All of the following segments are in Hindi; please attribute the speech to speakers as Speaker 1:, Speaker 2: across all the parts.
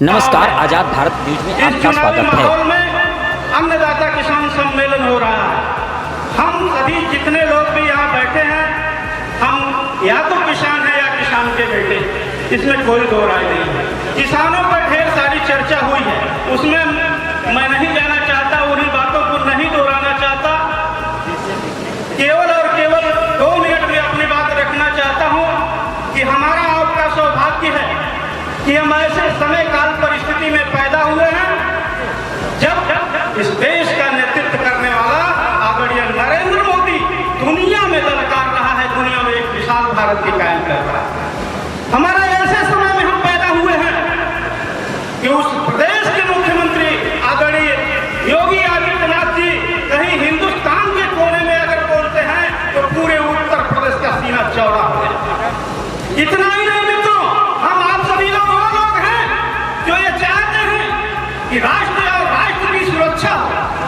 Speaker 1: नमस्कार, आजाद भारत न्यूज में आपका स्वागत है।
Speaker 2: माहौल में अन्नदाता किसान सम्मेलन हो रहा है। हम सभी जितने लोग भी यहाँ बैठे हैं, हम या तो किसान हैं या किसान के बेटे, इसमें कोई दो राय नहीं है। किसानों पर ढेर सारी चर्चा हुई है, उसमें मैं नहीं जाना चाहता, उन्हीं बातों को नहीं दोहराना चाहता। केवल और केवल 2 मिनट में अपनी बात रखना चाहता हूँ कि हमारा आपका सौभाग्य है कि हम ऐसे समय काल परिस्थिति में पैदा हुए हैं जब इस देश का नेतृत्व करने वाला आदरणीय नरेंद्र मोदी दुनिया में ललकार रहा है, दुनिया में एक विशाल भारत की कायम कर रहा है। हमारा ऐसे समय में हम पैदा हुए हैं कि उस प्रदेश के मुख्यमंत्री आदरणीय योगी आदित्यनाथ जी कहीं हिंदुस्तान के कोने में अगर बोलते हैं तो पूरे उत्तर प्रदेश का सीना चौड़ा हो जाए। इतना ही नहीं मित्रों, हम आप सभी लोग वो लोग हैं जो ये चाहते हैं कि राष्ट्र और राष्ट्र की सुरक्षा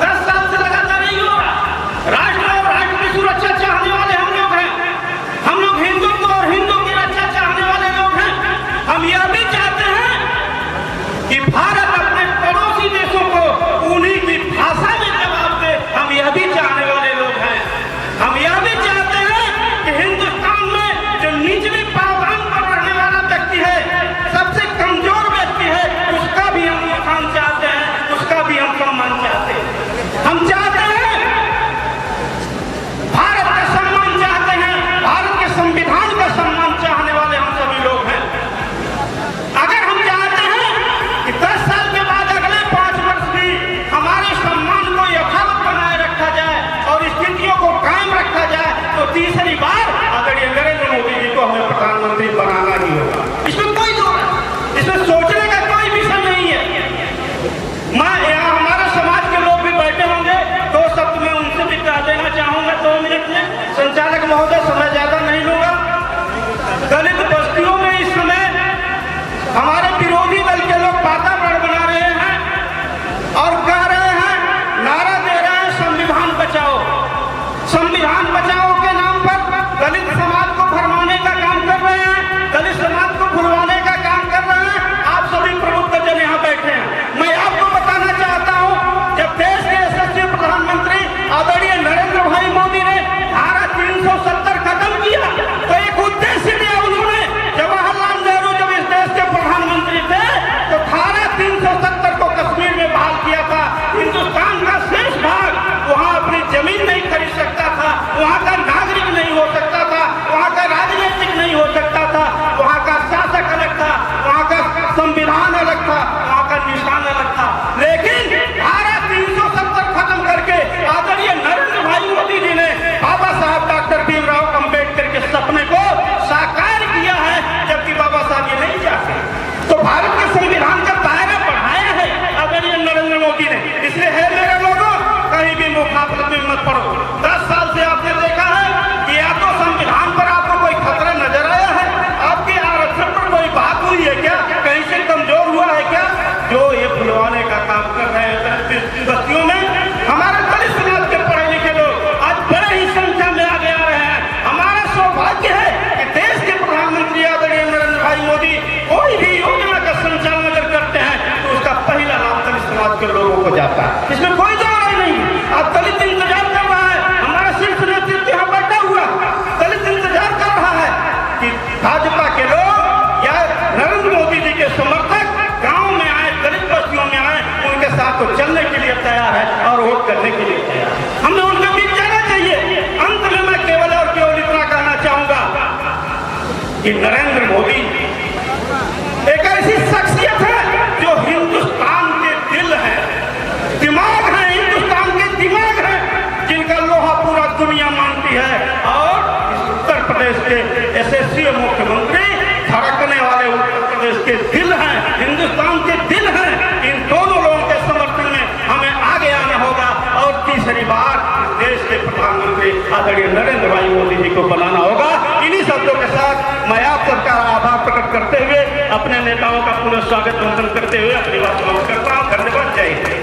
Speaker 2: 10 साल से लगातार नहीं हो रहा। राष्ट्र और राष्ट्र की सुरक्षा चाहने वाले हम लोग हैं। हम लोग हिंदुत्व और हिंदू की रक्षा चाहने वाले लोग हैं। हम यह भी चाहते हैं कि भारत अपने पड़ोसी देशों को उन्हीं की भाषा में जवाब दे। हम यह भी चाहने वाले लोग हैं। हम यह भी चाहते हैं कि हिंदुस्तान में जो निचले पावदान पर रहने वाला व्यक्ति है, सबसे कमजोर व्यक्ति है, उसका भी हम उत्थान चाहते हैं, उसका भी हम सम्मान चाहते हैं। हम चाहते हैं भारत का सम्मान चाहते हैं, भारत के संविधान का सम्मान चाहने वाले हम सभी लोग हैं। अगर हम चाहते हैं कि 10 साल के बाद अगले 5 वर्ष भी हमारे सम्मान को यथावत बनाए रखा जाए और स्थितियों को कायम रखा जाए, तो तीसरी बार आदरणीय नरेंद्र मोदी जी को हमें प्रधानमंत्री बनाना ही होगा। इसमें कोई दो है, इसमें सोचने का कोई विषय नहीं है। मैं यहाँ हमारे समाज के लोग भी बैठे होंगे, 2 शब्द में उनसे भी कह देना चाहूंगा 2 मिनट में। संचालक महोदय, समय ज्यादा नहीं लूंगा। दलित बस्तियों में इस समय हमारे विरोधी दल के लोग वातावरण बना रहे हैं और कह रहे हैं, नारा दे रहे हैं संविधान बचाओ। संविधान बचाओ के नाम पर दलित समाज को भरमाने का काम कर रहे हैं, दलित समाज को भुलवाने का काम कर रहे हैं। आप सभी प्रबुद्ध जन यहाँ बैठे हैं। मैं आपको बताना चाहता हूँ, जब देश के यशस्वी प्रधानमंत्री आदरणीय नरेंद्र भाई मोदी ने धारा 370 खत्म किया तो एक उद्देश्य लिया उन्होंने। जवाहरलाल नेहरू जब इस देश के प्रधानमंत्री थे तो धारा 370 को कश्मीर में बहाल किया था। हिंदुस्तान का शेष भाग वहाँ अपनी जमीन नहीं खरीद सकता था, वहाँ का नागरिक नहीं हो सकता था, वहाँ का राजनीतिक नहीं हो सकता था, वहाँ का शासक अलग था, वहाँ का संविधान अलग था, वहाँ का निशान अलग था। लेकिन धारा 370 खत्म करके आदरणीय नरेंद्र भाई मोदी जी ने बाबा साहब डॉक्टर भीमराव अम्बेडकर के सपने को साकार किया है, जबकि बाबा साहब ये नहीं चाहते। तो भारत के संविधान का दायरा बढ़ाया है आदरणीय नरेंद्र मोदी ने। इसलिए है मेरे लोगों, कहीं भी मुखाफलत में मत पड़ो। 10 साल से आपने देखा है कि या तो संविधान पर आपको कोई खतरा नजर आया है, आपके आरक्षण पर कोई बात हुई है क्या, कहीं से कमजोर हुआ है क्या? जो ये भुलवाने का काम कर रहे हैं बस्तियों में, हमारे दलित समाज के पढ़े लिखे लोग आज बड़े ही संख्या में आगे आ रहे हैं। हमारा सौभाग्य है कि देश के प्रधानमंत्री आदरणीय नरेंद्र भाई मोदी कोई भी योजना का संचालन अगर करते हैं तो उसका पहला लाभ दलित समाज के लोगों को जाता है। इसमें कोई दो नहीं। अब दलित इंतजार कर रहा है, हमारा शीर्ष नेतृत्व यहाँ बैठा हुआ दलित इंतजार कर रहा है कि भाजपा के लोग या नरेंद्र मोदी जी के समर्थक गांव में आए, दलित बस्तियों में आए, उनके साथ तो चलने के लिए तैयार है और वोट करने के लिए तैयार है। हमें उनके बीच जाना चाहिए। अंत में मैं केवल और केवल इतना कहना चाहूंगा कि नरेंद्र मोदी एक ऐसी शख्सियत है जो हिंदुस्तान के दिल है, दिमाग है, हिंदुस्तान के दिमाग है, जिनका लोहा पूरा दुनिया मानती है। और उत्तर प्रदेश के यशस्वी मुख्यमंत्री धड़कने वाले उत्तर प्रदेश के दिल हैं, हिंदुस्तान के दिल हैं। इन दोनों लोगों के समर्थन में हमें आगे आना होगा और तीसरी बार देश के प्रधानमंत्री आदरणीय नरेंद्र भाई मोदी जी को बनाना होगा। इन्हीं शब्दों के साथ मैं आप सबका आभार प्रकट करते हुए, अपने नेताओं का पुनः स्वागत वंदन करते हुए अपनी बात समाप्त करता हूँ। धन्यवाद। जय हिंद।